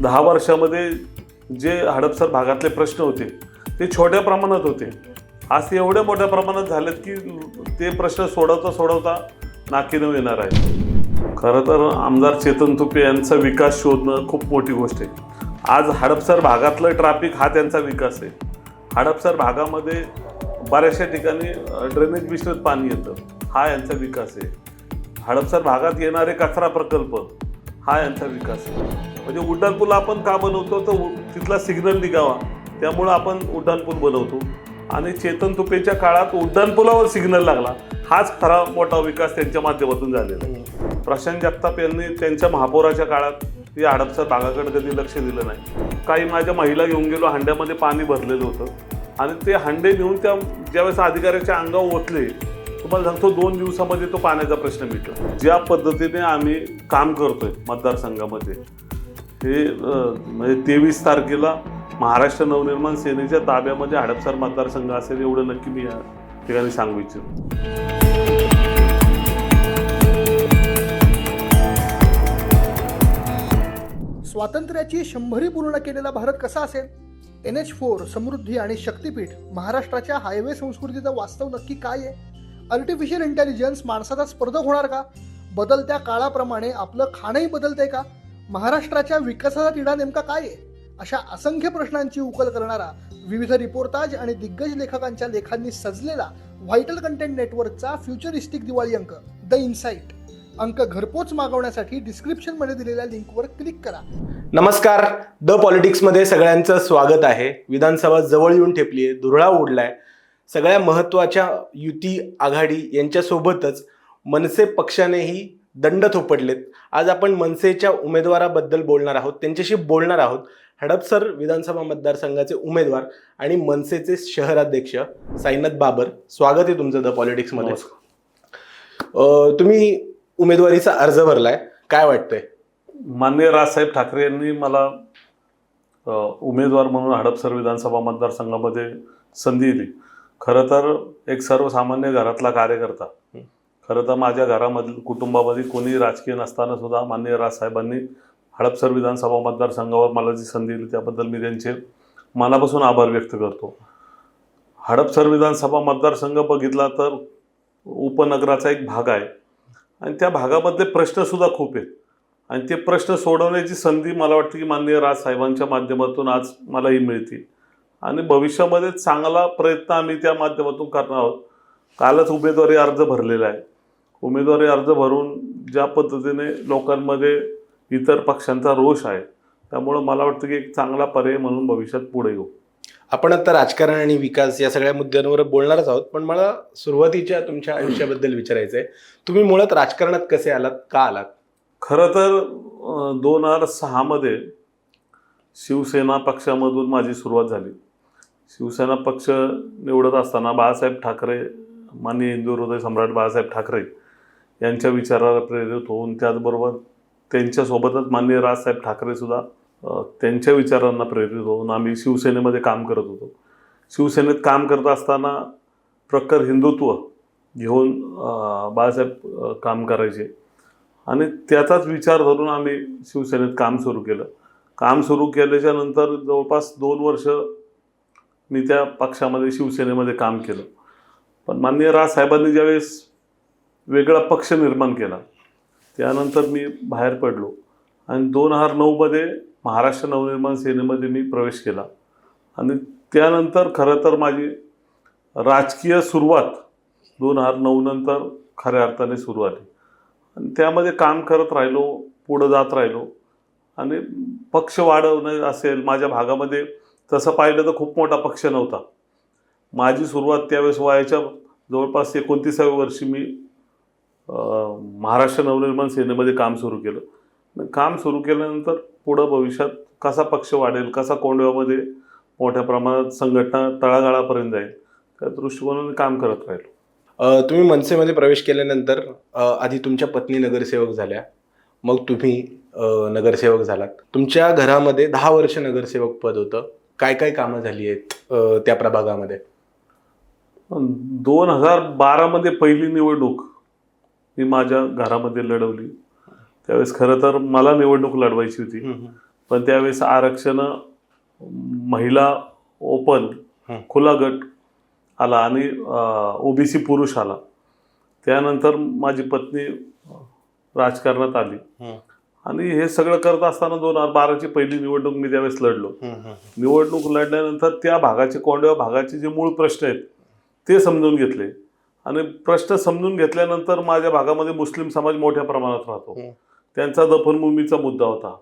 10 वर्षामध्ये जे हडपसर भागातले प्रश्न होते ते छोट्या प्रमाणात होते. आज ते एवढ्या मोठ्या प्रमाणात झालेत की ते प्रश्न सोडवता नाकीनऊ येणार आहे. खरं तर आमदार चेतन तुपे यांचा विकास शोधणं खूप मोठी गोष्ट आहे. आज हडपसर भागातलं ट्रॅफिक हा त्यांचा विकास आहे. हडपसर भागामध्ये बऱ्याचशा ठिकाणी ड्रेनेज मिश्रित पाणी येतं, हा यांचा विकास आहे. हडपसर भागात येणारे कचरा प्रकल्प हा यांचा विकास आहे. म्हणजे उड्डाणपूल आपण का बनवतो तर तिथला सिग्नल निघावा, त्यामुळं आपण उड्डाणपूल बनवतो. आणि चेतन तुपेच्या काळात उड्डाणपुलावर सिग्नल लागला, हाच खरा मोठा विकास त्यांच्या माध्यमातून झालेला आहे. प्रशांत जगताप यांनी त्यांच्या महापौराच्या काळात या हडपसर भागाकडे कधी लक्ष दिलं नाही. काही माझ्या महिला घेऊन गेलो, हांड्यामध्ये पाणी भरलेलं होतं आणि ते हांडे नेऊन ज्यावेळेस अधिकाऱ्याच्या अंगावर ओतले, तुम्हाला सांगतो 2 दिवसामध्ये तो पाण्याचा प्रश्न मिटला. ज्या पद्धतीने आम्ही काम करतोय मतदारसंघामध्ये, हे म्हणजे 23 तारखेला महाराष्ट्र नवनिर्माण सेनेच्या ताब्यामध्ये हडपसर मतदारसंघ असेल एवढं नक्की मी या ठिकाणी सांगू इच्छितो. स्वातंत्र्याची 100री पूर्ण केलेला भारत कसा असेल? NH4, समृद्धी आणि शक्तीपीठ, महाराष्ट्राच्या हायवे संस्कृतीचं वास्तव नक्की काय आहे? आर्टिफिशियल इंटेलिजन्स माणसाचा स्पर्धक होणार का? बदलत्या काळाप्रमाणे आपलं खाणंही बदलतंय का? महाराष्ट्राच्या विकासाचा तिढा नेमका काय आहे? अशा असंख्य प्रश्नांची उकल करणारा, विविध रिपोर्टाज आणि दिग्गज लेखकांच्या लेखांनी सजलेला व्हायटल कंटेंट नेटवर्कचा फ्युचरिस्टिक दिवाळी अंक द इनसाइट. अंक घरपोच मागवण्यासाठी डिस्क्रिप्शनमध्ये दिलेल्या लिंकवर क्लिक करा. नमस्कार, द पॉलिटिक्समध्ये सगळ्यांचं स्वागत आहे. विधानसभा जवळ येऊन ठेपली आहे, धुरळा उडलाय. सगळ्या महत्त्वाच्या युती आघाडी यांच्यासोबतच मनसे पक्षानेही दंड थोपडलेत. आज आपण मनसेच्या उमेदवाराबद्दल बोलणार आहोत, त्यांच्याशी बोलणार आहोत. हडपसर विधानसभा मतदारसंघाचे उमेदवार आणि मनसेचे शहराध्यक्ष साईनाथ बाबर, स्वागत आहे तुमचं द पॉलिटिक्समध्ये. तुम्ही उमेदवारीचा अर्ज भरलाय, काय वाटतंय? माननीय राजसाहेब ठाकरे यांनी मला उमेदवार म्हणून हडपसर विधानसभा मतदारसंघामध्ये संधी दिली. खरं तर एक सर्वसामान्य घरातला कार्यकर्ता, खरं तर माझ्या घरामधील कुटुंबामध्ये कोणी राजकीय नसताना सुद्धा माननीय राजसाहेबांनी हडपसर विधानसभा मतदारसंघावर मला जी संधी दिली त्याबद्दल मी त्यांचे मनापासून आभार व्यक्त करतो. हडपसर विधानसभा मतदारसंघ बघितला तर उपनगराचा एक भाग आहे आणि त्या भागामधले प्रश्नसुद्धा खूप आहेत आणि ते प्रश्न सोडवण्याची संधी मला वाटतं की माननीय राजसाहेबांच्या माध्यमातून आज मलाही मिळतील आणि भविष्यामध्ये चांगला प्रयत्न आम्ही त्या माध्यमातून करणार आहोत. कालच उमेदवारी अर्ज भरलेला आहे. उमेदवारी अर्ज भरून ज्या पद्धतीने लोकांमध्ये इतर पक्षांचा रोष आहे, त्यामुळं मला वाटतं की एक चांगला पर्याय म्हणून भविष्यात पुढे येऊ. आपण आता राजकारण आणि विकास या सगळ्या मुद्द्यांवर बोलणारच आहोत, पण मला सुरुवातीच्या तुमच्या आयुष्याबद्दल विचारायचं आहे. तुम्ही मुळात राजकारणात कसे आलात, का आलात? खरं तर 2006 मध्ये शिवसेना पक्षामधून माझी सुरुवात झाली. शिवसेना पक्ष निवडत असताना बाळासाहेब ठाकरे, माननीय हिंदू हृदय सम्राट बाळासाहेब ठाकरे यांच्या विचाराला प्रेरित होऊन, त्याचबरोबर त्यांच्यासोबतच माननीय राजसाहेब ठाकरेसुद्धा त्यांच्या विचारांना प्रेरित होऊन आम्ही शिवसेनेमध्ये काम करत होतो. शिवसेनेत काम करत असताना प्रखर हिंदुत्व घेऊन बाळासाहेब काम करायचे आणि त्याचाच विचार धरून आम्ही शिवसेनेत काम सुरू केलं. काम सुरू केल्याच्या नंतर जवळपास 2 वर्ष मी त्या पक्षामध्ये शिवसेनेमध्ये काम केलं. पण माननीय राजसाहेबांनी ज्यावेळेस वेगळा पक्ष निर्माण केला त्यानंतर मी बाहेर पडलो आणि 2009 मध्ये महाराष्ट्र नवनिर्माण सेनेमध्ये मी प्रवेश केला आणि त्यानंतर खरं तर माझी राजकीय सुरुवात 2009 नंतर खऱ्या अर्थाने सुरू झाली आणि त्यामध्ये काम करत राहिलो, पुढं जात राहिलो आणि पक्ष वाढवणं असेल, माझ्या भागामध्ये तसं पाहिलं तर खूप मोठा पक्ष नव्हता. माझी सुरुवात त्यावेळेस वयाच्या जवळपास 29व्या वर्षी मी महाराष्ट्र नवनिर्माण सेनेमध्ये काम सुरू केलं. काम सुरू केल्यानंतर पुढं भविष्यात कसा पक्ष वाढेल, कसा कोंडव्यामध्ये मोठ्या प्रमाणात संघटना तळागाळापर्यंत जाईल, त्या दृष्टिकोनाने काम करत राहिलो. तुम्ही मनसेमध्ये प्रवेश केल्यानंतर आधी तुमच्या पत्नी नगरसेवक झाल्या, मग तुम्ही नगरसेवक झालात. तुमच्या घरामध्ये 10 वर्ष नगरसेवक पद होतं. काय काय कामं झाली आहेत त्या प्रभागामध्ये? 2012 मध्ये पहिली निवडणूक मी माझ्या घरामध्ये लढवली. त्यावेळेस खरं तर मला निवडणूक लढवायची होती. पण त्यावेळेस आरक्षण महिला ओपन खुला गट आला आणि ओबीसी पुरुष आला. त्यानंतर माझी पत्नी राजकारणात आली आणि हे सगळं करत असताना 2012ची पहिली निवडणूक मी त्यावेळेस लढलो. निवडणूक लढल्यानंतर त्या भागाचे कोंडव्या भागाचे जे मूळ प्रश्न आहेत ते समजून घेतले आणि प्रश्न समजून घेतल्यानंतर माझ्या भागामध्ये मुस्लिम समाज मोठ्या प्रमाणात राहतो. त्यांचा दफनभूमीचा मुद्दा होता.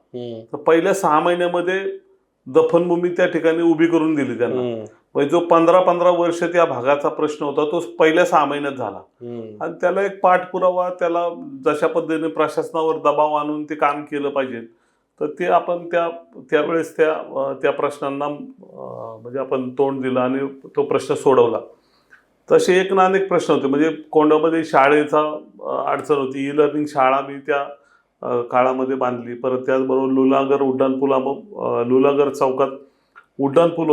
तर पहिल्या 6 महिन्यामध्ये दफनभूमी त्या ठिकाणी उभी करून दिली त्यांना. म्हणजे जो 15 वर्ष त्या भागाचा प्रश्न होता तो पहिल्या 6 महिन्यात झाला आणि त्याला एक पाठपुरावा, त्याला जशा पद्धतीने प्रशासनावर दबाव आणून ते काम केलं पाहिजे तर ते आपण त्यावेळेस त्या प्रश्नांना म्हणजे आपण तोंड दिलं आणि तो प्रश्न सोडवला. तसे एक ना अनेक प्रश्न होते. म्हणजे कोंडामध्ये शाळेचा अडचण होती. ई लर्निंग शाळा मी त्या काळामध्ये बांधली. परत त्याचबरोबर लुलागर चौकात उड्डाणपूल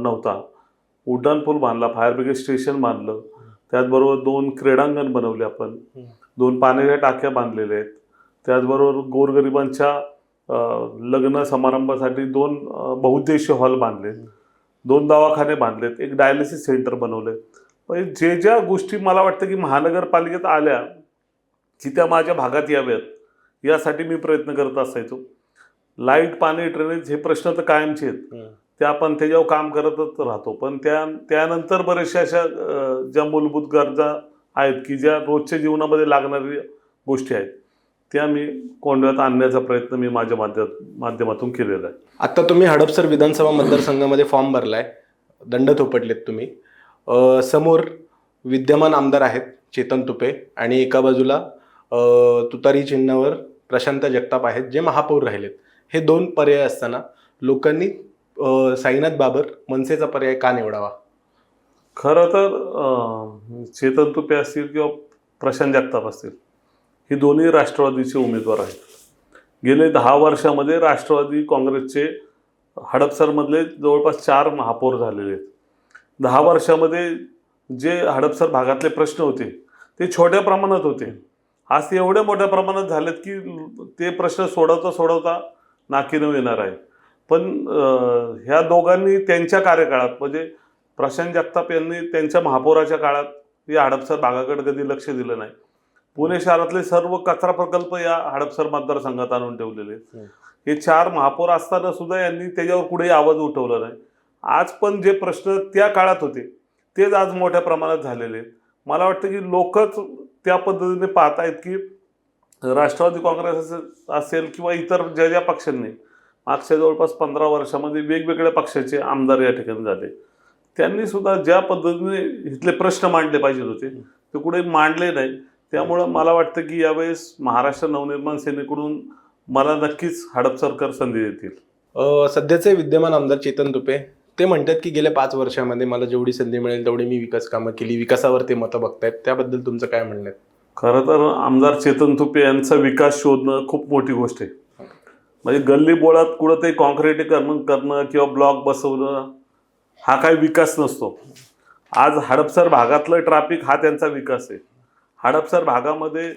नव्हता. उड्डाणपूल बांधला, फायर ब्रिगेड स्टेशन बांधलं. त्याचबरोबर 2 क्रीडांगण बनवले आपण, 2 पाण्याच्या टाक्या बांधलेल्या आहेत. त्याचबरोबर गोरगरिबांच्या लग्न समारंभासाठी 2 बहुउद्देशीय हॉल बांधले, 2 दवाखाने बांधलेत, एक डायलिसिस सेंटर बनवले. म्हणजे ज्या गोष्टी मला वाटतं की महानगरपालिकेत आल्या की त्या माझ्या भागात याव्यात यासाठी मी प्रयत्न करत असायचो. लाईट, पाणी, ड्रेनेज हे प्रश्न तर कायमचे आहेत, ते आपण त्याच्यावर काम करतच राहतो. पण त्यानंतर बऱ्याचशा अशा ज्या मूलभूत गरजा आहेत की ज्या रोजच्या जीवनामध्ये लागणाऱ्या गोष्टी आहेत त्या मी कोंडव्यात आणण्याचा प्रयत्न मी माझ्या माध्यमातून केलेला आहे. आता तुम्ही हडपसर विधानसभा मतदारसंघामध्ये फॉर्म भरलाय, दंड थोपटलेत तुम्ही. समोर विद्यमान आमदार आहेत चेतन तुपे आणि एका बाजूला तुतारी चिन्हावर प्रशांत जगताप आहेत जे महापौर राहिलेत. हे 2 पर्याय असताना लोकांनी साईनाथ बाबर मनसेचा पर्याय का निवडावा? खरं तर चेतन तुपे असतील किंवा प्रशांत जगताप असतील ही दोन्ही राष्ट्रवादीचे उमेदवार आहेत. गेले 10 वर्षामध्ये राष्ट्रवादी काँग्रेसचे हडपसरमधले जवळपास 4 महापौर झालेले आहेत. 10 वर्षामध्ये जे हडपसर भागातले प्रश्न होते ते छोट्या प्रमाणात होते. आज ते एवढ्या मोठ्या प्रमाणात झालेत की ते प्रश्न सोडवता नाकीनऊ येणार आहे. पण ह्या दोघांनी त्यांच्या कार्यकाळात म्हणजे प्रशांत जगताप यांनी त्यांच्या महापौराच्या काळात या हडपसर भागाकडे कधी लक्ष दिलं नाही. पुणे शहरातले सर्व कचरा प्रकल्प या हडपसर मतदारसंघात आणून ठेवलेले आहेत. हे 4 महापौर असताना सुद्धा यांनी त्याच्यावर कुठेही आवाज उठवला नाही. आज पण जे प्रश्न त्या काळात होते तेच आज मोठ्या प्रमाणात झालेले आहेत. मला वाटतं की लोकच त्या पद्धतीने पाहत आहेत की राष्ट्रवादी काँग्रेस असेल किंवा इतर ज्या पक्षांनी मागच्या जवळपास 15 वर्षामध्ये वेगवेगळ्या पक्षाचे आमदार या ठिकाणी झाले, त्यांनी सुद्धा ज्या पद्धतीने इथले प्रश्न मांडले पाहिजे होते ते कुठे मांडले नाही. त्यामुळं मला वाटतं की यावेळेस महाराष्ट्र नवनिर्माण सेनेकडून मला नक्कीच हडपसरकर संधी देतील. सध्याचे विद्यमान आमदार चेतन तुपे ते म्हणतात की गेल्या 5 वर्षामध्ये मला जेवढी संधी मिळेल तेवढी मी विकास कामं केली, विकासावर ते मतं बघतायत. त्याबद्दल तुमचं काय म्हणणं आहे? खरं तर आमदार चेतन तुपे यांचा विकास शोधणं खूप मोठी गोष्ट आहे. म्हणजे गल्ली बोळात कुठंतरी कॉन्क्रिटीकरण करणं किंवा ब्लॉक बसवणं हा काही विकास नसतो. आज हडपसर भागातलं ट्रॅफिक हा त्यांचा विकास आहे. हडपसर भागामध्ये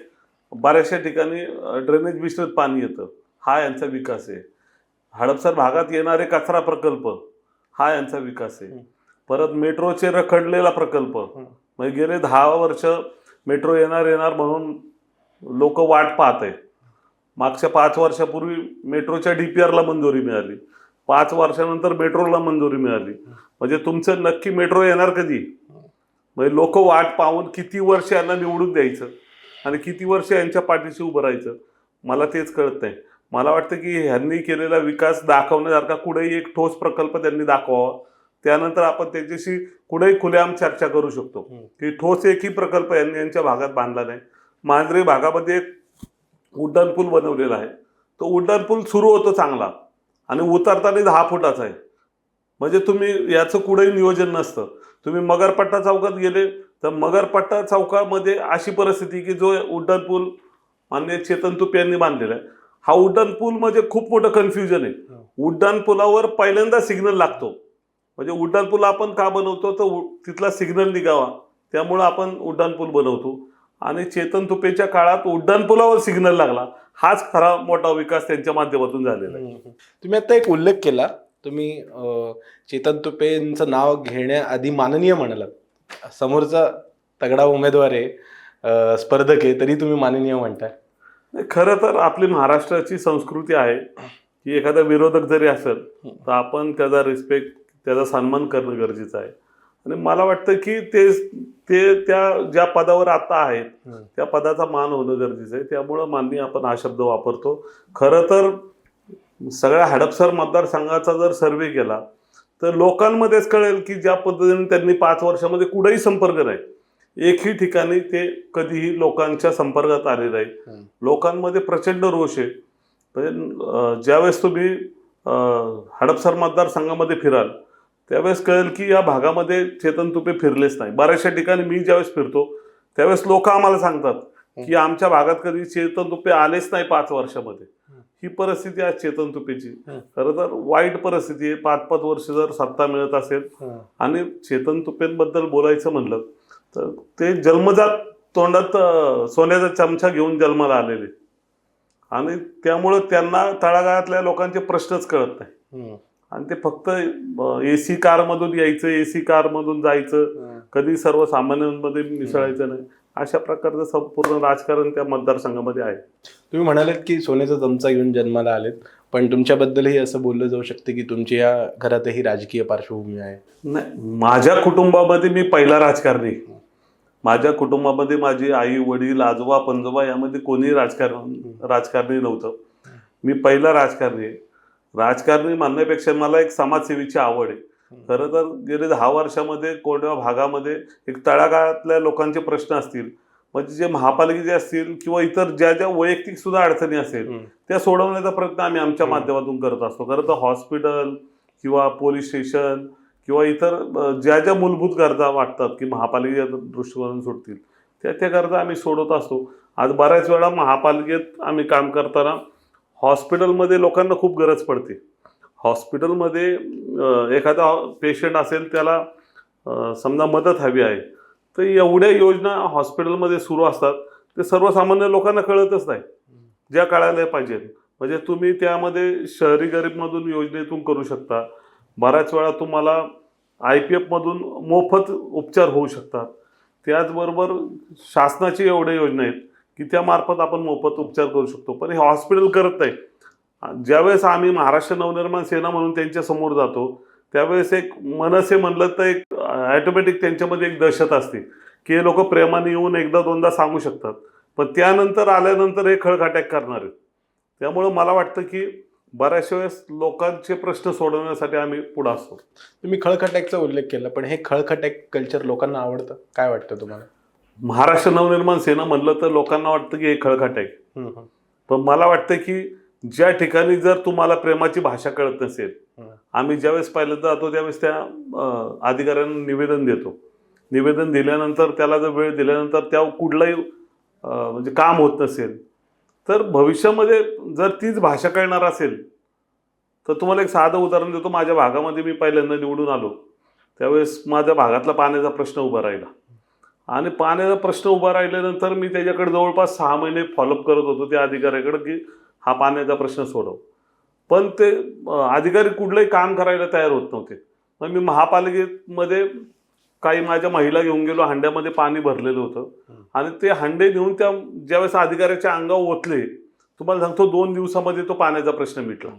बऱ्याचशा ठिकाणी ड्रेनेज मिश्रित पाणी येतं, हा यांचा विकास आहे. हडपसर भागात येणारे कचरा प्रकल्प हा यांचा विकास आहे. परत मेट्रोचे रखडलेला प्रकल्प, म्हणजे गेले 10 वर्ष मेट्रो येणार म्हणून लोक वाट पाहत आहेत. मागच्या 5 वर्षापूर्वी मेट्रोच्या DPRला मंजुरी मिळाली, 5 वर्षानंतर मेट्रोला मंजुरी मिळाली. म्हणजे तुमचं नक्की मेट्रो येणार कधी? म्हणजे लोक वाट पाहून किती वर्ष यांना निवडून द्यायचं आणि किती वर्ष यांच्या पाठीशी उभं राहायचं मला तेच कळत नाही. मला वाटतं की ह्यांनी केलेला विकास दाखवण्यासारखा कुठेही एक ठोस प्रकल्प त्यांनी दाखवावा, त्यानंतर आपण त्याच्याशी कुठेही खुलेआम चर्चा करू शकतो की ठोस एकही प्रकल्प यांनी यांच्या भागात बांधला नाही. मांजरे भागामध्ये एक उड्डाणपूल बनवलेला आहे, तो उड्डाणपूल सुरू होतो चांगला आणि उतरताना 10 फुटाचा आहे. म्हणजे तुम्ही याचं कुठेही नियोजन नसतं. तुम्ही मगरपट्टा चौकात गेले तर मगरपट्टा चौकामध्ये अशी परिस्थिती की जो उड्डाणपूल माननीय चेतन तुपे यांनी बांधलेला आहे, हा उड्डाणपूल म्हणजे खूप मोठं कन्फ्युजन आहे. उड्डाणपुलावर पहिल्यांदा सिग्नल लागतो. म्हणजे उड्डाणपूल आपण का बनवतो तर तिथला सिग्नल निघावा, त्यामुळं आपण उड्डाणपूल बनवतो. आणि चेतन तुपेच्या काळात उड्डाणपुलावर सिग्नल लागला हाच खरा मोठा विकास त्यांच्या माध्यमातून झालेला आहे. तुम्ही आता एक उल्लेख केला, तुम्ही चेतन तुपेंचं नाव घेण्याआधी माननीय म्हणालात. समोरचा तगडा उमेदवार आहे, स्पर्धक आहे, तरी तुम्ही माननीय म्हणताय. खरं तर आपली महाराष्ट्राची संस्कृती आहे की एखादा विरोधक जरी असेल तर आपण त्याचा रिस्पेक्ट, त्याचा सन्मान करणं गरजेचं आहे. आणि मला वाटतं की ते ते त्या ज्या पदावर आता आहेत त्या पदाचा मान होणं गरजेचं आहे. त्यामुळं माननीय आपण हा शब्द वापरतो. खरं तर सगळ्या हडपसर मतदारसंघाचा जर सर्वे केला तर लोकांमध्येच कळेल की ज्या पद्धतीने त्यांनी 5 वर्षामध्ये कुठेही संपर्क नाही, एकही ठिकाणी ते कधीही लोकांच्या संपर्कात आले नाही. लोकांमध्ये प्रचंड रोष आहे. म्हणजे ज्यावेळेस तुम्ही हडपसर मतदारसंघामध्ये फिराल त्यावेळेस कळेल की या भागामध्ये चेतन तुपे फिरलेच नाही. बऱ्याचशा ठिकाणी मी ज्यावेळेस फिरतो त्यावेळेस लोक आम्हाला सांगतात की आमच्या भागात कधी चेतन तुपे आलेच नाही 5 वर्षामध्ये. ही परिस्थिती आहे चेतन तुपेची. खरं तर वाईट परिस्थिती आहे. 5-5 वर्ष जर सत्ता मिळत असेल आणि चेतन तुपेंबद्दल बोलायचं म्हणलं तर ते जन्मजात तोंडात सोन्याचा चमचा घेऊन जन्माला आलेले आणि त्यामुळं त्यांना तळागाळातल्या लोकांचे प्रश्नच कळत नाही. आणि ते फक्त AC कारमधून यायचं, AC कारमधून जायचं, कधी सर्वसामान्यांमध्ये मिसळायचं नाही, अशा प्रकारचं संपूर्ण राजकारण त्या मतदारसंघामध्ये आहे. तुम्ही म्हणालात की सोन्याचा चमचा घेऊन जन्माला आलेत, पण तुमच्याबद्दलही असं बोललं जाऊ शकतं की तुमच्या या घरातही राजकीय पार्श्वभूमी आहे. नाही, माझ्या कुटुंबामध्ये मी पहिला राजकारणी. माझ्या कुटुंबामध्ये माझी आई, वडील, आजोबा, पणजोबा यामध्ये कोणीही राजकारणी नव्हतं. मी पहिला राजकारणी आहे. राजकारणी म्हणण्यापेक्षा मला एक समाजसेवेची आवड आहे. खरं तर गेले 10 वर्षामध्ये कोरड्या भागामध्ये एक तळागाळातल्या लोकांचे प्रश्न असतील, म्हणजे जे महापालिकेचे असतील किंवा इतर ज्या ज्या वैयक्तिक सुद्धा अडचणी असेल त्या सोडवण्याचा प्रयत्न आम्ही आमच्या माध्यमातून करत असतो. खरं तर हॉस्पिटल किंवा पोलीस स्टेशन किंवा इतर ज्या ज्या मूलभूत गरजा वाटतात की महापालिकेच्या दृष्टिकोनातून सुटतील त्या गरजा आम्ही सोडवत असतो. आज बऱ्याच वेळा महापालिकेत आम्ही काम करताना हॉस्पिटलमध्ये लोकांना खूप गरज पडते. हॉस्पिटलमध्ये एखादा पेशंट असेल, त्याला समजा मदत हवी आहे, तर एवढ्या योजना हॉस्पिटलमध्ये सुरू असतात ते सर्वसामान्य लोकांना कळतच नाही, ज्या कळायला पाहिजेत. म्हणजे तुम्ही त्यामध्ये शहरी गरीबमधून योजनेतून करू शकता. बऱ्याच वेळा तुम्हाला IPF मधून मोफत उपचार होऊ शकतात. त्याचबरोबर शासनाची एवढ्या योजना आहेत की त्यामार्फत आपण मोफत उपचार करू शकतो. पण हे हॉस्पिटल करत नाही. ज्यावेळेस आम्ही महाराष्ट्र नवनिर्माण सेना म्हणून त्यांच्या समोर जातो त्यावेळेस एक मनसे म्हणलं तर एक ऑटोमॅटिक त्यांच्यामध्ये एक दहशत असते की हे लोक प्रेमाने येऊन एकदा दोनदा सांगू शकतात, पण त्यानंतर आल्यानंतर हे खळखटाक करणार आहेत. त्यामुळं मला वाटतं की बऱ्याचशा वेळेस लोकांचे प्रश्न सोडवण्यासाठी आम्ही पुढे असतो. तुम्ही खळखटाकचा उल्लेख केला, पण हे खळखटाक कल्चर लोकांना आवडतं, काय वाटतं तुम्हाला? महाराष्ट्र नवनिर्माण सेना म्हणलं तर लोकांना वाटतं की हे खळखटाक, पण मला वाटतं की ज्या ठिकाणी जर तुम्हाला प्रेमाची भाषा कळत नसेल, आम्ही ज्यावेळेस पहिल्यांदा जातो त्यावेळेस त्या अधिकाऱ्यांना निवेदन देतो. निवेदन दिल्यानंतर त्याला जर वेळ दिल्यानंतर त्या कुठलंही म्हणजे काम होत नसेल तर भविष्यामध्ये जर तीच भाषा कळणार असेल तर तुम्हाला एक साधं उदाहरण देतो. माझ्या भागामध्ये मी पहिल्यांदा निवडून आलो त्यावेळेस माझ्या भागातला पाण्याचा प्रश्न उभा राहिला आणि पाण्याचा प्रश्न उभा राहिल्यानंतर मी त्याच्याकडे जवळपास 6 महिने फॉलोअप करत होतो त्या अधिकाऱ्याकडे की हा पाण्याचा प्रश्न सोडव, पण ते अधिकारी कुठलंही काम करायला तयार होत नव्हते. मग मी महापालिकेमध्ये काही माझ्या महिला घेऊन गेलो, हंड्यामध्ये पाणी भरलेलं होतं आणि ते हंडे नेऊन त्या ज्यावेळेस अधिकाऱ्याच्या अंगावर ओतले, तुम्हाला सांगतो 2 दिवसामध्ये तो पाण्याचा प्रश्न मिटला.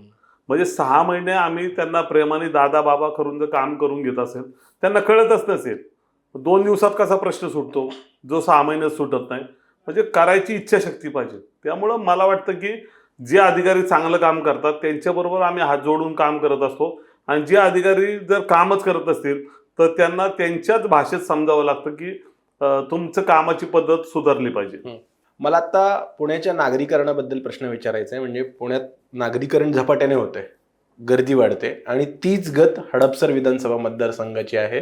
म्हणजे 6 महिने आम्ही त्यांना प्रेमाने दादा बाबा करून जर काम करून घेत असेल, त्यांना कळतच नसेल 2 दिवसात कसा प्रश्न सुटतो जो 6 महिन्यात सुटत नाही. म्हणजे करायची इच्छाशक्ती पाहिजे. त्यामुळं मला वाटतं की जे अधिकारी चांगलं काम करतात त्यांच्याबरोबर आम्ही हात जोडून काम करत असतो आणि जे अधिकारी जर कामच करत असतील तर त्यांना त्यांच्याच भाषेत समजावं लागतं की तुमचं कामाची पद्धत सुधारली पाहिजे. मला आता पुण्याच्या नागरीकरणाबद्दल प्रश्न विचारायचा आहे. म्हणजे पुण्यात नागरीकरण झपाट्याने होतंय, गर्दी वाढते आणि तीच गत हडपसर विधानसभा मतदारसंघाची आहे.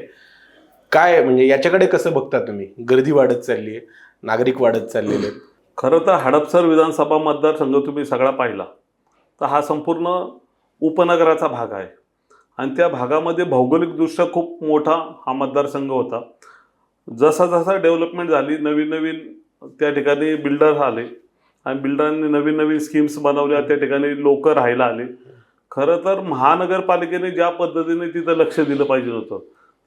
काय म्हणजे याच्याकडे कसं बघता तुम्ही? गर्दी वाढत चालली आहे, नागरिक वाढत चाललेले आहेत. खरं तर हडपसर विधानसभा मतदारसंघ तुम्ही सगळा पाहिला तर हा संपूर्ण उपनगराचा भाग आहे आणि त्या भागामध्ये भौगोलिकदृष्ट्या खूप मोठा हा मतदारसंघ होता. जसा जसा डेव्हलपमेंट झाली, नवीन नवीन त्या ठिकाणी बिल्डर आले आणि बिल्डरांनी नवीन नवीन स्कीम्स बनवल्या, त्या ठिकाणी लोक राहायला आले. खरं तर महानगरपालिकेने ज्या पद्धतीने तिथं लक्ष दिलं पाहिजे होतं,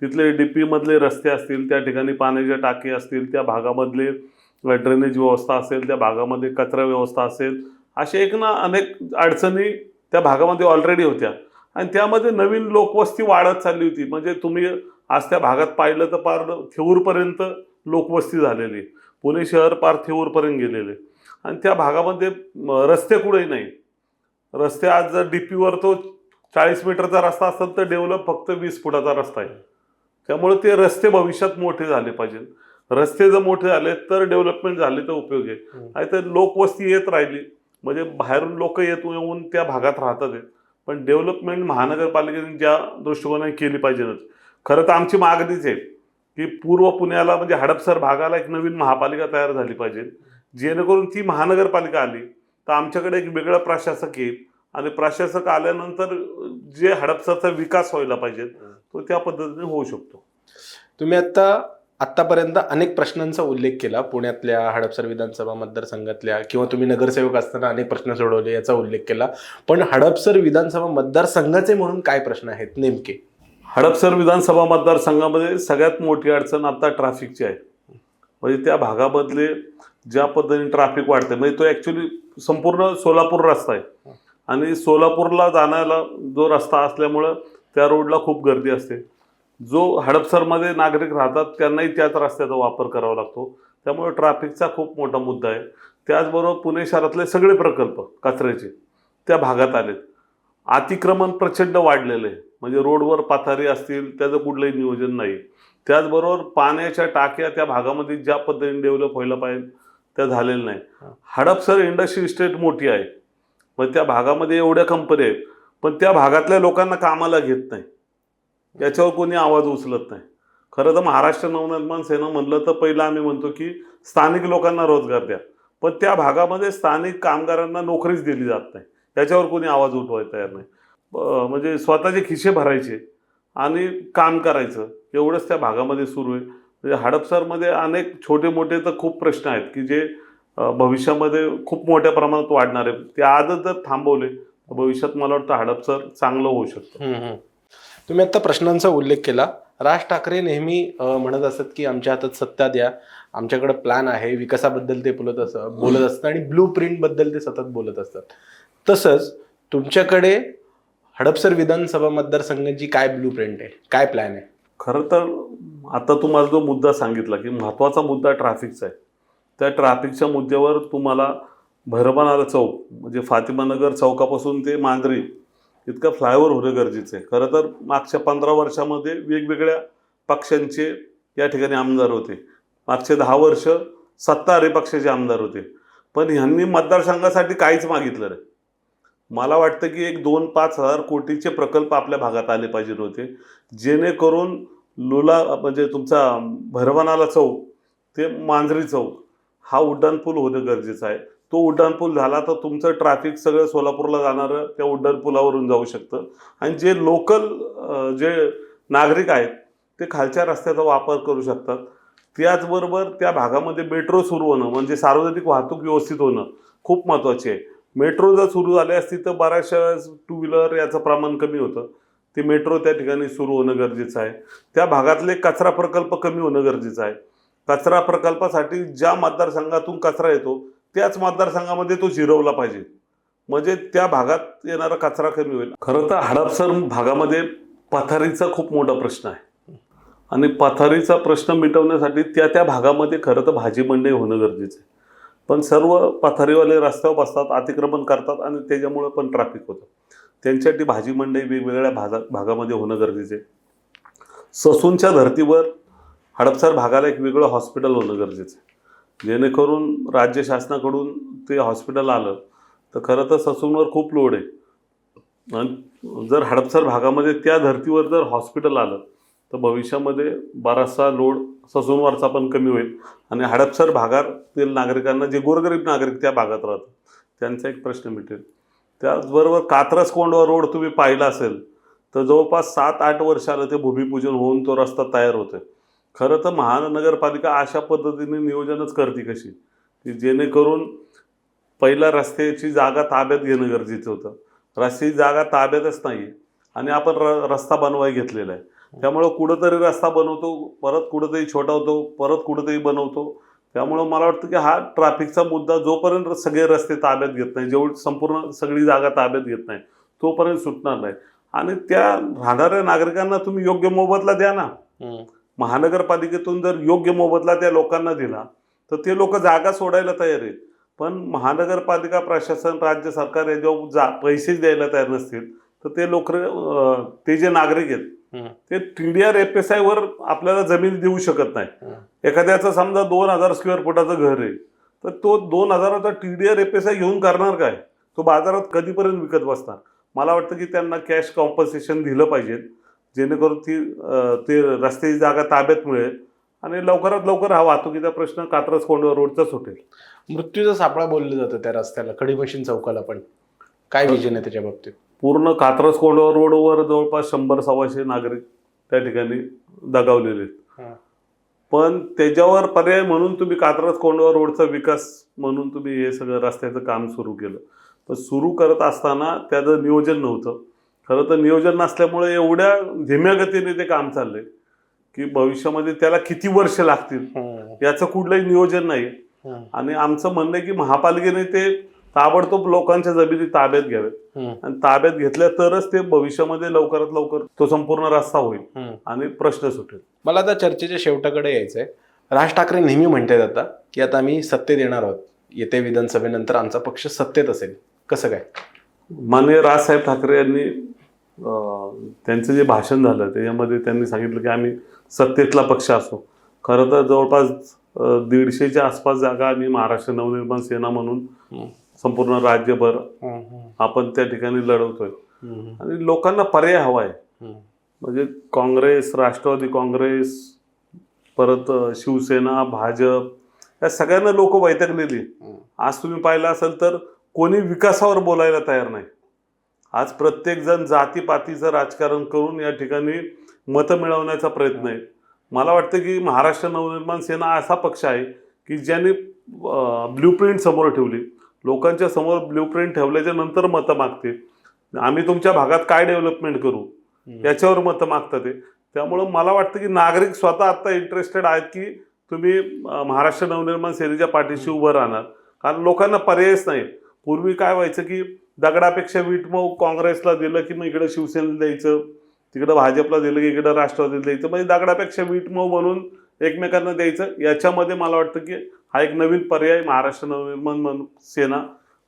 तिथले DP मधले रस्ते असतील, त्या ठिकाणी पाण्याच्या टाकी असतील, त्या भागामधले ड्रेनेज व्यवस्था असेल, त्या भागामध्ये कचरा व्यवस्था असेल, असे एक ना अनेक अडचणी त्या भागामध्ये ऑलरेडी होत्या आणि त्यामध्ये नवीन लोकवस्ती वाढत चालली होती. म्हणजे तुम्ही आज त्या भागात पाहिलं तर पार थेऊरपर्यंत लोकवस्ती झालेली, पुणे शहर पार थेऊरपर्यंत गेलेले आणि त्या भागामध्ये रस्ते कुठेही नाही. रस्ते आज जर DPवर तो 40 मीटरचा रस्ता असेल तर डेव्हलप फक्त 20 फुटाचा रस्ता आहे. त्यामुळे ते रस्ते भविष्यात मोठे झाले पाहिजे. रस्ते जर मोठे झाले तर डेव्हलपमेंट झाले तर उपयोग आहे. नाही तर लोकवस्ती येत राहिली म्हणजे बाहेरून लोक येऊन त्या भागात राहतात आहेत. पण डेव्हलपमेंट महानगरपालिकेने ज्या दृष्टिकोनाने केली पाहिजेच. खरं तर आमची मागणीच आहे की पूर्व पुण्याला म्हणजे हडपसर भागाला एक नवीन महापालिका तयार झाली पाहिजे, जेणेकरून ती महानगरपालिका आली तर आमच्याकडे एक वेगळं प्रशासक येईल आणि प्रशासक आल्यानंतर जे हडपसरचा विकास व्हायला पाहिजे तो त्या पद्धतीने होऊ शकतो. तुम्ही आत्तापर्यंत अनेक प्रश्नांचा उल्लेख केला, पुण्यातल्या हडपसर विधानसभा मतदारसंघातल्या, किंवा तुम्ही नगरसेवक असताना अनेक प्रश्न सोडवले याचा उल्लेख केला. पण हडपसर विधानसभा मतदारसंघाचे म्हणून काय प्रश्न आहेत नेमके? हडपसर विधानसभा मतदारसंघामध्ये सगळ्यात मोठी अडचण आता ट्रॅफिकची आहे. म्हणजे त्या भागामधले ज्या पद्धतीने ट्रॅफिक वाढते, म्हणजे तो ॲक्च्युली संपूर्ण सोलापूर रस्ता आहे आणि सोलापूरला जाण्याला जो रस्ता असल्यामुळं त्या रोडला खूप गर्दी असते. जो हडपसरमध्ये नागरिक राहतात त्यांनाही त्याच रस्त्याचा वापर करावा लागतो. त्यामुळे ट्रॅफिकचा खूप मोठा मुद्दा आहे. त्याचबरोबर पुणे शहरातले सगळे प्रकल्प कचऱ्याचे त्या भागात आलेत. अतिक्रमण प्रचंड वाढलेलं आहे. म्हणजे रोडवर पथारी असतील त्याचं कुठलंही नियोजन नाही. त्याचबरोबर पाण्याच्या टाक्या त्या भागामध्ये ज्या पद्धतीने डेव्हलप व्हायला पाहिजे त्या झालेल्या नाही. हडपसर इंडस्ट्री इस्टेट मोठी आहे, मग त्या भागामध्ये एवढ्या कंपनी आहेत पण त्या भागातल्या लोकांना कामाला घेत नाही. याच्यावर कोणी आवाज उचलत नाही. खरं तर महाराष्ट्र नवनिर्माण सेना म्हणलं तर पहिलं आम्ही म्हणतो की स्थानिक लोकांना रोजगार द्या, पण त्या भागामध्ये स्थानिक कामगारांना नोकरीच दिली जात नाही. याच्यावर कोणी आवाज उठवायला तयार नाही. म्हणजे स्वतःचे खिसे भरायचे आणि काम करायचं एवढंच त्या भागामध्ये सुरू आहे. म्हणजे हडपसरमध्ये अनेक छोटे मोठे तर खूप प्रश्न आहेत की जे भविष्यामध्ये खूप मोठ्या प्रमाणात वाढणार आहे. ते आजच जर थांबवले तर भविष्यात मला वाटतं हडपसर चांगलं होऊ शकतं. तुम्ही आता प्रश्नांचा उल्लेख केला. राज ठाकरे नेहमी म्हणत असत की आमच्या हातात सत्ता द्या, आमच्याकडे प्लॅन आहे, विकासाबद्दल ते बोलत असतात आणि ब्लू प्रिंट बद्दल ते सतत बोलत असतात. तसंच तुमच्याकडे हडपसर विधानसभा मतदारसंघाची काय ब्लू प्रिंट आहे, काय प्लॅन आहे? खरं तर आता तुम्हाला जो मुद्दा सांगितला की महत्त्वाचा मुद्दा ट्रॅफिकचा आहे, त्या ट्रॅफिकच्या मुद्द्यावर तुम्हाला भैरवनाला चौक म्हणजे फातिमानगर चौकापासून ते मांजरी इतकं फ्लायओव्हर होणं गरजेचं आहे. खरं तर मागच्या 15 वर्षामध्ये वेगवेगळ्या पक्षांचे या ठिकाणी आमदार होते. मागचे 10 वर्ष सत्ताधारी पक्षाचे आमदार होते, पण ह्यांनी मतदारसंघासाठी काहीच मागितलं नाही. मला वाटतं की एक 2-5 हजार कोटीचे प्रकल्प आपल्या भागात आले पाहिजे होते, जेणेकरून लुला म्हणजे तुमचा भैरवनाला चौक ते मांजरी चौक हा उड्डाणपूल होणं गरजेचं आहे. तो उड्डाणपूल झाला तर तुमचं ट्रॅफिक सगळं सोलापूरला जाणारं त्या उड्डाणपुलावरून जाऊ शकतं आणि जे लोकल जे नागरिक आहेत ते खालच्या रस्त्याचा वापर करू शकतात. त्याचबरोबर त्या भागामध्ये मेट्रो सुरू होणं म्हणजे सार्वजनिक वाहतूक व्यवस्थित होणं खूप महत्त्वाचे आहे. मेट्रो जर सुरू झाली असती तर बऱ्याचशा 2 व्हीलर याचं प्रमाण कमी होतं. ते मेट्रो त्या ठिकाणी सुरू होणं गरजेचं आहे. त्या भागातले कचरा प्रकल्प कमी होणं गरजेचं आहे. कचरा प्रकल्पासाठी ज्या मतदारसंघातून कचरा येतो त्याच मतदारसंघामध्ये तो जिरवला पाहिजे, म्हणजे त्या भागात येणारा कचरा कमी होईल. खरं तर हडपसर भागामध्ये पथारीचा खूप मोठा प्रश्न आहे आणि पथारीचा प्रश्न मिटवण्यासाठी त्या भागामध्ये खरं तर भाजी मंडई होणं गरजेचं आहे. पण सर्व पथारीवाले रस्त्यावर बसतात, अतिक्रमण करतात आणि त्याच्यामुळे पण ट्रॅफिक होतं. त्यांच्यासाठी भाजी मंडई वेगवेगळ्या भागामध्ये होणं गरजेचं आहे. ससूनच्या धर्तीवर हडपसर भागाला एक वेगळं हॉस्पिटल होणं गरजेचं आहे, जेणेकरून राज्य शासनाकडून ते हॉस्पिटल आलं तर खरं तर ससूनवर खूप लोड आहे आणि जर हडपसर भागामध्ये त्या धर्तीवर जर हॉस्पिटल आलं तर भविष्यामध्ये बराचसा लोड ससूनवरचा पण कमी होईल आणि हडपसर भागातील नागरिकांना जे गोरगरीब नागरिक त्या भागात राहतात त्यांचा एक प्रश्न मिटेल. त्याचबरोबर कात्रज कोंढवा रोड तुम्ही पाहिला असेल तर जवळपास 7-8 वर्षाला ते भूमिपूजन होऊन तो रस्ता तयार होतोय. खरं तर महानगरपालिका अशा पद्धतीने नियोजनच करते कशी की जेणेकरून पहिला रस्त्याची जागा ताब्यात घेणं गरजेचं होतं. रस्त्याची जागा ताब्यातच नाही आणि आपण रस्ता बनवायला घेतलेला आहे. त्यामुळं कुठंतरी रस्ता बनवतो, परत कुठंतरी छोटा होतो, परत कुठंतरी बनवतो. त्यामुळं मला वाटतं की हा ट्रॅफिकचा मुद्दा जोपर्यंत सगळे रस्ते ताब्यात घेत नाही, जेवढी संपूर्ण सगळी जागा ताब्यात घेत नाही, तोपर्यंत सुटणार नाही. आणि त्या राहणाऱ्या नागरिकांना तुम्ही योग्य मोबदला द्या ना. महानगरपालिकेतून जर योग्य मोबदला त्या लोकांना दिला तर ते लोक जागा सोडायला तयार आहेत. पण महानगरपालिका प्रशासन, राज्य सरकार याच्यावर पैसेच द्यायला तयार नसतील तर ते लोक, ते जे नागरिक आहेत ते TDR FSI वर आपल्याला जमीन देऊ शकत नाही. एखाद्याचं समजा 2000 स्क्वेअर फुटाचं घर आहे तर तो 2000चा TDR FSI घेऊन करणार काय? तो बाजारात कधीपर्यंत विकत बसणार? मला वाटतं की त्यांना कॅश कॉम्पन्सेशन दिलं पाहिजे, जेणेकरून ते रस्त्याची जागा ताब्यात मिळेल आणि लवकरात लवकर हा वाहतुकीचा प्रश्न कात्रज कोंढवा रोडचा सुटेल. मृत्यूचा सापळा बोललं जातं त्या रस्त्याला, खडीमशीन चौकाला, पण काय विजन आहे त्याच्या बाबतीत? पूर्ण कात्रज कोंढवा रोडवर जवळपास 100-125 नागरिक त्या ठिकाणी दगावलेले आहेत. पण त्याच्यावर पर्याय म्हणून तुम्ही कात्रज कोंढवा रोडचा विकास म्हणून तुम्ही हे सगळं रस्त्याचं काम सुरू केलं. पण सुरू करत असताना त्याचं नियोजन नव्हतं. खरं तर नियोजन नसल्यामुळे एवढ्या धीम्या गतीने ते काम चाललंय की भविष्यामध्ये त्याला किती वर्ष लागतील याचं कुठलंही नियोजन नाही. आणि आमचं म्हणणं आहे की महापालिकेने ते ताबडतोब लोकांच्या जमिनी ताब्यात घ्याव्यात आणि ताब्यात घेतल्या तरच ते भविष्यामध्ये लवकरात लवकर तो संपूर्ण रस्ता होईल आणि प्रश्न सुटेल. मला आता चर्चेच्या शेवटाकडे यायचंय. राज ठाकरे नेहमी म्हणतात आता की आता आम्ही सत्तेत येणार आहोत, येत्या विधानसभेनंतर आमचा पक्ष सत्तेत असेल. कसं काय? माननीय राजसाहेब ठाकरे यांनी त्यांचं जे भाषण झालं त्याच्यामध्ये त्यांनी सांगितलं की आम्ही सत्तेतला पक्ष असो. खरं तर जवळपास 150च्या आसपास जागा आम्ही महाराष्ट्र नवनिर्माण सेना म्हणून संपूर्ण राज्यभर आपण त्या ठिकाणी लढवतोय आणि लोकांना पर्याय हवा आहे. म्हणजे काँग्रेस, राष्ट्रवादी काँग्रेस, परत शिवसेना, भाजप या सगळ्यांना लोक वैतागलेली. आज तुम्ही पाहिलं असेल तर कोणी विकासावर बोलायला तयार नाही. आज प्रत्येक जण जातीपातीचं राजकारण करून या ठिकाणी मतं मिळवण्याचा प्रयत्न आहे. मला वाटतं की महाराष्ट्र नवनिर्माण सेना असा पक्ष आहे की ज्यांनी ब्ल्यूप्रिंट समोर ठेवली, लोकांच्या समोर ब्ल्यूप्रिंट ठेवल्याच्या नंतर मतं मागते. आम्ही तुमच्या भागात काय डेव्हलपमेंट करू याच्यावर मतं मागतात ते. त्यामुळं मला वाटतं की नागरिक स्वतः आता इंटरेस्टेड आहेत की तुम्ही महाराष्ट्र नवनिर्माण सेनेच्या पाठीशी उभं राहणार, कारण लोकांना पर्यायच नाही. पूर्वी काय व्हायचं की दगडापेक्षा वीट मऊ काँग्रेसला दिलं की मग इकडे शिवसेनेला द्यायचं, तिकडं भाजपला दिलं की इकडं राष्ट्रवादीला द्यायचं, म्हणजे दगडापेक्षा वीट मऊ बनवून एकमेकांना द्यायचं. याच्यामध्ये मला वाटतं की हा एक नवीन पर्याय महाराष्ट्र नवनिर्माण सेना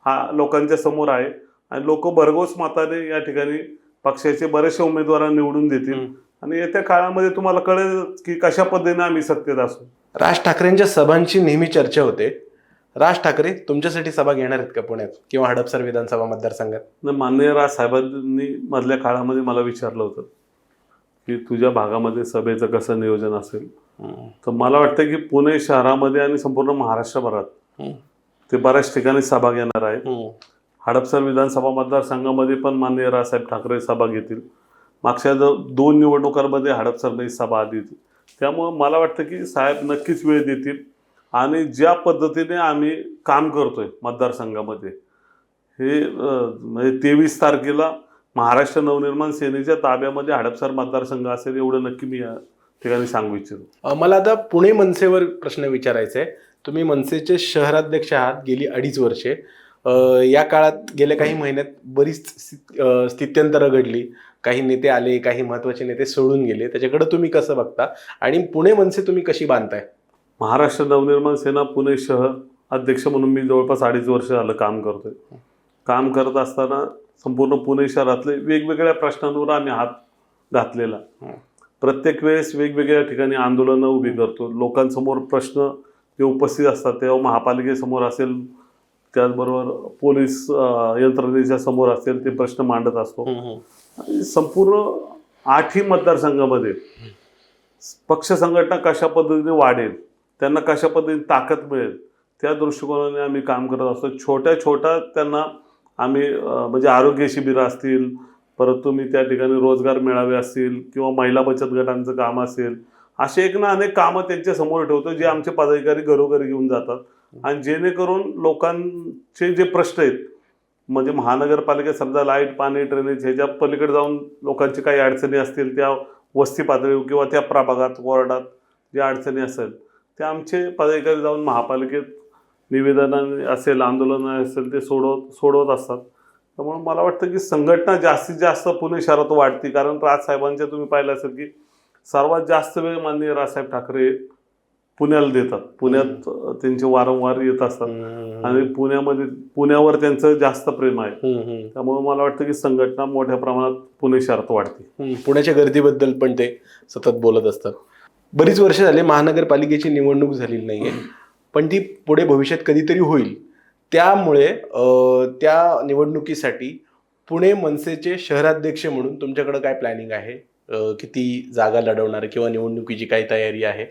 हा लोकांच्या समोर आहे आणि लोक भरघोस मताने या ठिकाणी पक्षाचे बरेचसे उमेदवार निवडून देतील आणि येत्या काळामध्ये तुम्हाला कळेल की कशा पद्धतीने आम्ही सत्तेत असू. राज ठाकरेंच्या सभांची नेहमी चर्चा होते. राज ठाकरे तुमच्यासाठी सभा घेणार आहेत का पुण्यात किंवा हडपसर विधानसभा मतदारसंघात? माननीय राज साहेबांनी मधल्या काळामध्ये मला विचारलं होतं की तुझ्या भागामध्ये सभेचं कसं नियोजन असेल. तर मला वाटतं की पुणे शहरामध्ये आणि संपूर्ण महाराष्ट्रभरात ते बऱ्याच ठिकाणी सभा घेणार आहेत. हडपसर विधानसभा मतदारसंघामध्ये पण माननीय राजसाहेब ठाकरे सभा घेतील. मागच्या 2 निवडणुकांमध्ये हडपसरमध्ये सभा आली होती. त्यामुळं मला वाटतं की साहेब नक्कीच वेळ देतील आणि ज्या पद्धतीने आम्ही काम करतोय मतदारसंघामध्ये हे म्हणजे 23 तारखेला महाराष्ट्र नवनिर्माण सेनेच्या ताब्यामध्ये हडपसर मतदारसंघ असेल एवढं नक्की मी या ठिकाणी सांगू इच्छितो. मला आता पुणे मनसेवर प्रश्न विचारायचा आहे. तुम्ही मनसेचे शहराध्यक्ष आहात गेली 2.5 वर्षे. या काळात गेल्या काही महिन्यात बरीच स्थित्यंतरं घडली. काही नेते आले, काही महत्त्वाचे नेते सोडून गेले. त्याच्याकडे तुम्ही कसं बघता आणि पुणे मनसे तुम्ही कशी बांधताय? महाराष्ट्र नवनिर्माण सेना पुणे शहर अध्यक्ष म्हणून मी जवळपास 2.5 वर्ष झालं काम करतोय. काम करत असताना संपूर्ण पुणे शहरातले वेगवेगळ्या प्रश्नांवर आम्ही हात घातलेला. प्रत्येक वेळेस वेगवेगळ्या ठिकाणी आंदोलनं उभी करतो. लोकांसमोर प्रश्न ते उपस्थित असतात तेव्हा महापालिकेसमोर असेल, त्याचबरोबर पोलीस यंत्रणेच्या समोर असेल ते प्रश्न मांडत असतो. आणि संपूर्ण 8ही मतदारसंघामध्ये पक्ष संघटना कशा पद्धतीने वाढेल, त्यांना कशा पद्धतीने ताकद मिळेल त्या दृष्टिकोनाने आम्ही काम करत असतो. छोट्या त्यांना आम्ही म्हणजे आरोग्य शिबिरं असतील, परत तुम्ही त्या ठिकाणी रोजगार मेळावे असतील किंवा महिला बचत गटांचं काम असेल, असे एक ना अनेक कामं त्यांच्या समोर ठेवतो जे आमचे पदाधिकारी घरोघरी घेऊन जातात आणि जेणेकरून लोकांचे जे प्रश्न आहेत, म्हणजे महानगरपालिका समजा लाईट, पाणी, ड्रेनेज ह्याच्या पलीकडे जाऊन लोकांची काही अडचणी असतील त्या वस्ती पातळीवर किंवा त्या प्रभागात, वॉर्डात ज्या अडचणी असेल त्या आमचे पदाधिकारी जाऊन महापालिकेत निवेदन असेल, आंदोलन असेल ते सोडवत असतात. त्यामुळे मला वाटतं की संघटना जास्तीत जास्त पुणे शहरात वाढते. कारण राजसाहेबांच्या तुम्ही पाहिलं असेल की सर्वात जास्त वेळ माननीय राजसाहेब ठाकरे पुण्याला देतात. पुण्यात त्यांचे वारंवार येत असतात आणि पुण्यावर त्यांचं जास्त प्रेम आहे. त्यामुळे मला वाटतं की संघटना मोठ्या प्रमाणात पुणे शहरात वाढते. पुण्याच्या गर्दीबद्दल पण ते सतत बोलत असतात. बरीच वर्ष झाले महानगरपालिकेची निवडणूक झालेली नाहीये, पण ती पुढे भविष्यात कधीतरी होईल. त्यामुळे त्या निवडणुकीसाठी पुणे मनसेचे शहराध्यक्ष म्हणून तुमच्याकडे काय प्लॅनिंग आहे? किती जागा लढवणार किंवा निवडणुकीची काय तयारी आहे?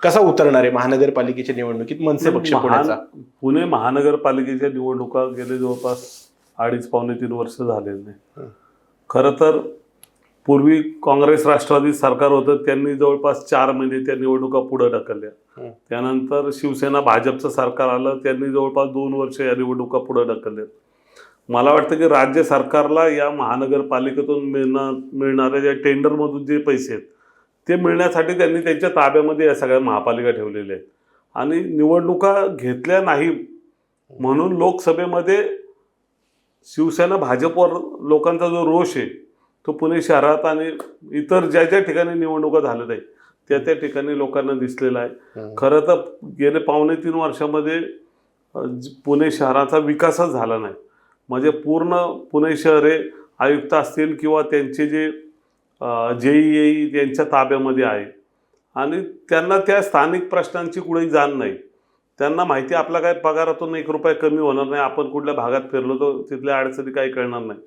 कसा उतरणार आहे महानगरपालिकेच्या निवडणुकीत मनसे पक्ष पुण्याचा? पुणे महानगरपालिकेच्या निवडणुका गेले जवळपास 2.5-3 वर्ष झालेले नाही. खरं तर पूर्वी काँग्रेस राष्ट्रवादी सरकार होतं, त्यांनी जवळपास 4 महिने त्या निवडणुका पुढे ढकलल्या. त्यानंतर शिवसेना भाजपचं सरकार आलं, त्यांनी जवळपास 2 वर्ष या निवडणुका पुढे ढकलल्या. मला वाटतं की राज्य सरकारला या महानगरपालिकेतून मिळणाऱ्या ज्या टेंडरमधून जे पैसे आहेत ते मिळण्यासाठी त्यांनी त्यांच्या ताब्यामध्ये या सगळ्या महापालिका ठेवलेल्या आहेत. आणि निवडणुका घेतल्या नाही म्हणून लोकसभेमध्ये शिवसेना भाजपवर लोकांचा जो रोष आहे तो पुणे शहरात आणि इतर ज्या ज्या ठिकाणी निवडणुका झाल्या आहेत त्या ठिकाणी लोकांना दिसलेला आहे. खरं तर गेले 2.5-3 वर्षामध्ये पुणे शहराचा विकासच झाला नाही. म्हणजे पूर्ण पुणे शहर हे आयुक्त असतील किंवा त्यांचे जे JEI त्यांच्या ताब्यामध्ये आहे आणि त्यांना त्या स्थानिक प्रश्नांची कुठेही जाण नाही. त्यांना माहिती आपला काय पगारातून 1 रुपया कमी होणार नाही, आपण कुठल्या भागात फिरलो तर तिथल्या अडचणी काही कळणार नाही.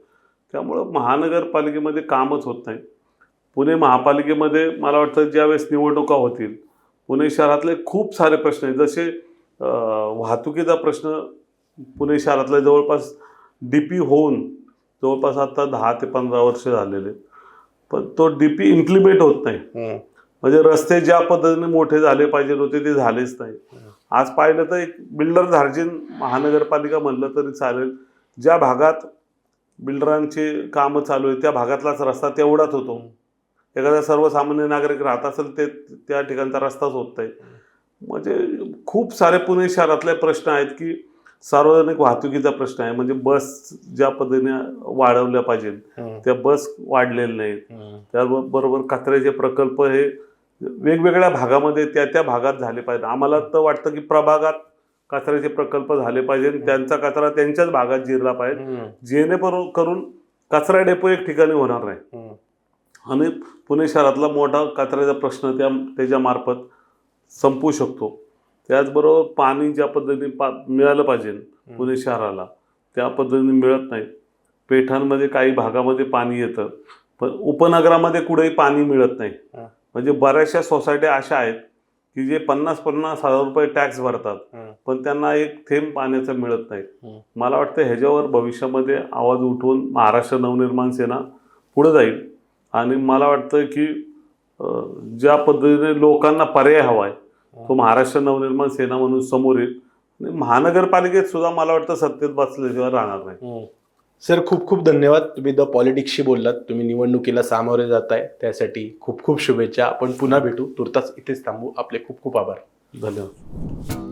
त्यामुळं महानगरपालिकेमध्ये कामच होत नाही. पुणे महापालिकेमध्ये मला वाटतं ज्यावेळेस निवडणुका होतील पुणे शहरातले खूप सारे प्रश्न आहेत. जसे वाहतुकीचा प्रश्न पुणे शहरातला जवळपास DP होऊन जवळपास आता 10 ते 15 वर्ष झालेले, पण तो DP इम्प्लिमेंट होत नाही. म्हणजे रस्ते ज्या पद्धतीने मोठे झाले पाहिजे होते ते झालेच नाही. आज पाहिलं तर एक बिल्डर धार्जिन महानगरपालिका म्हणलं तरी चालेल. ज्या भागात बिल्डरांची कामं चालू आहेत त्या भागातलाच रस्ता तेवढाच होतो. एखादा सर्वसामान्य नागरिक राहत असेल ते त्या ठिकाणचा रस्ताच होत नाही. म्हणजे खूप सारे पुणे शहरातले प्रश्न आहेत की सार्वजनिक वाहतुकीचा प्रश्न आहे. म्हणजे बस ज्या पद्धतीने वाढवल्या पाहिजे त्या बस वाढलेल्या नाहीत. त्याबरोबर कचऱ्याचे प्रकल्प हे वेगवेगळ्या भागामध्ये त्या भागात झाले पाहिजे. आम्हाला तर वाटतं की प्रभागात कचऱ्याचे प्रकल्प झाले पाहिजे, त्यांचा कचरा त्यांच्याच भागात जिरला पाहिजे, जेणेकरून कचरा डेपो एक ठिकाणी होणार नाही आणि पुणे शहरातला मोठा कचऱ्याचा प्रश्न त्याच्यामार्फत संपू शकतो. त्याचबरोबर पाणी ज्या पद्धतीने मिळालं पाहिजे पुणे शहराला त्या पद्धतीने मिळत नाही. पेठांमध्ये काही भागामध्ये पाणी येतं पण उपनगरामध्ये कुठेही पाणी मिळत नाही. म्हणजे बऱ्याचशा सोसायट्या अशा आहेत की जे 50,000 रुपये टॅक्स भरतात पण त्यांना एक थेंब पाण्याचं मिळत नाही. मला वाटतं ह्याच्यावर भविष्यामध्ये आवाज उठवून महाराष्ट्र नवनिर्माण सेना पुढे जाईल आणि मला वाटतं की ज्या पद्धतीने लोकांना पर्याय हवा आहे तो महाराष्ट्र नवनिर्माण सेना म्हणून समोर येईल आणि महानगरपालिकेत सुद्धा मला वाटतं सत्तेत बसल्याशिवाय राहणार नाही. सर खूप खूप धन्यवाद. तुम्ही द पॉलिटिक्सशी बोललात. तुम्ही निवडणुकीला सामोरे जाताय त्यासाठी खूप खूप शुभेच्छा. आपण पुन्हा भेटू. तुर्तास इथेच थांबू. आपले खूप खूप आभार. धन्यवाद.